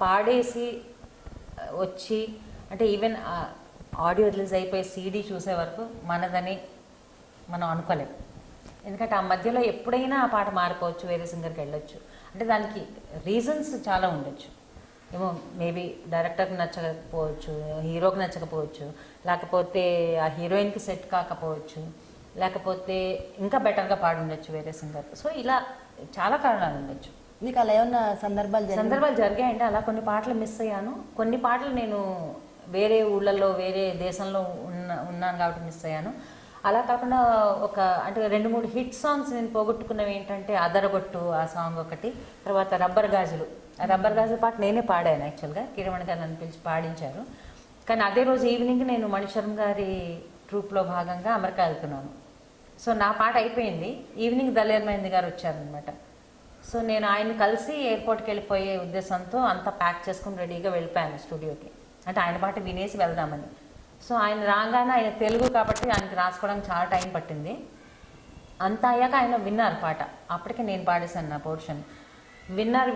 పాడేసి వచ్చి అంటే ఈవెన్ ఆడియో రిలీజ్ అయిపోయి సీడీ చూసే వరకు మనదని మనం అనుకోలేం. ఎందుకంటే ఆ మధ్యలో ఎప్పుడైనా ఆ పాట మారిపోవచ్చు, వేరే సింగర్కి వెళ్ళొచ్చు. అంటే దానికి రీజన్స్ చాలా ఉండొచ్చు. ఏమో మేబీ డైరెక్టర్కి నచ్చకపోవచ్చు, హీరోకి నచ్చకపోవచ్చు, లేకపోతే ఆ హీరోయిన్కి సెట్ కాకపోవచ్చు, లేకపోతే ఇంకా బెటర్గా పాడి ఉండొచ్చు వేరే సింగర్. సో ఇలా చాలా కారణాలు ఉండొచ్చు. మీకు అలా ఏమన్నా సందర్భాలు జరిగాయండి. అలా కొన్ని పాటలు మిస్ అయ్యాను. కొన్ని పాటలు నేను వేరే ఊళ్ళల్లో వేరే దేశంలో ఉన్నాను కాబట్టి మిస్ అయ్యాను. అలా కాకుండా అంటే 2-3 హిట్ సాంగ్స్ నేను పోగొట్టుకున్నవి ఏంటంటే అదరగొట్టు ఆ సాంగ్ ఒకటి, తర్వాత రబ్బర్ గాజులు. ఆ రబ్బర్ గాజుల పాట నేనే పాడాను యాక్చువల్గా, కిరమణి గారు నన్ను పిలిచి పాడించారు. కానీ అదే రోజు ఈవినింగ్ నేను మణిశర్మ గారి ట్రూప్లో భాగంగా అమెరికా వెళ్తున్నాను. సో నా పాట అయిపోయింది, ఈవినింగ్ దలేర్ మెహందీ గారు వచ్చారనమాట. సో నేను ఆయన కలిసి ఎయిర్పోర్ట్కి వెళ్ళిపోయే ఉద్దేశంతో అంతా ప్యాక్ చేసుకుని రెడీగా వెళ్ళిపోయాను స్టూడియోకి. అంటే ఆయన పాట వినేసి వెళ్దామని. సో ఆయన రాగానే, ఆయన తెలుగు కాబట్టి ఆయనకి రాసుకోవడానికి చాలా టైం పట్టింది. అంతా అయ్యాక ఆయన విన్నారు పాట. అప్పటికే నేను పాడేశాను నా పోర్షన్.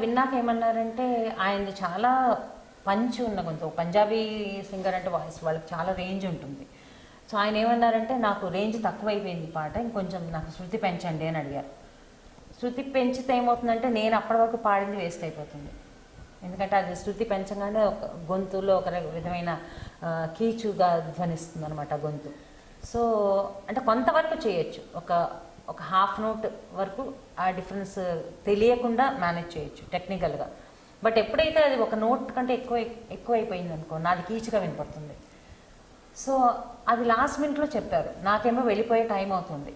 విన్నాక ఏమన్నారంటే, ఆయనది చాలా పంచి ఉన్న గొంతు. పంజాబీ సింగర్ అంటే వాయిస్ వాళ్ళకి చాలా రేంజ్ ఉంటుంది. సో ఆయన ఏమన్నారంటే, నాకు రేంజ్ తక్కువైపోయింది పాట, ఇంకొంచెం నాకు శృతి పెంచండి అని అడిగారు. శృతి పెంచితే ఏమవుతుందంటే నేను అప్పటి వరకు పాడింది వేస్ట్ అయిపోతుంది. ఎందుకంటే అది శృతి పెంచగానే ఒక గొంతులో ఒక విధమైన కీచుగా ధ్వనిస్తుంది అనమాట గొంతు. సో అంటే కొంతవరకు చేయొచ్చు, ఒక హాఫ్ నోట్ వరకు ఆ డిఫరెన్స్ తెలియకుండా మేనేజ్ చేయొచ్చు టెక్నికల్గా. బట్ ఎప్పుడైతే అది ఒక నోట్ కంటే ఎక్కువైపోయింది అనుకో, నాది కీచుగా వినపడుతుంది. సో అది లాస్ట్ మినిట్లో చెప్పారు, నాకేమో వెళ్ళిపోయే టైం అవుతుంది.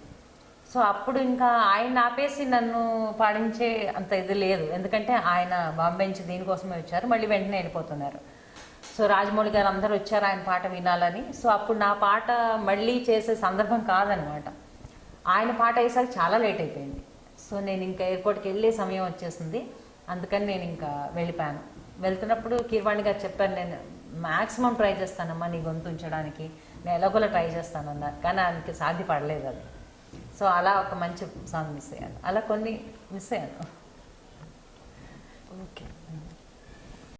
సో అప్పుడు ఇంకా ఆయన ఆపేసి నన్ను పాడించే అంత ఇది లేదు, ఎందుకంటే ఆయన బాంబే నుంచి దీనికోసమే వచ్చారు, మళ్ళీ వెంటనే వెళ్ళిపోతున్నారు. సో రాజమౌళి గారు అందరూ వచ్చారు ఆయన పాట వినాలని. సో అప్పుడు నా పాట మళ్ళీ చేసే సందర్భం కాదనమాట. ఆయన పాట వేసాక చాలా లేట్ అయిపోయింది. సో నేను ఇంకా ఎయిర్పోర్ట్కి వెళ్ళే సమయం వచ్చేసింది, అందుకని నేను ఇంకా వెళ్ళిపోయాను. వెళ్తున్నప్పుడు కీరవాణి గారు చెప్పారు, నేను మ్యాక్సిమం ట్రై చేస్తానమ్మా నీ గొంతు ఉంచడానికి, నేను ఎలాగోలా ట్రై చేస్తానన్నారు. కానీ ఆయనకి సాధ్యపడలేదు అది. సో అలా ఒక మంచి సాంగ్ మిస్ అయ్యాను, అలా కొన్ని మిస్ అయ్యాను. ఓకే.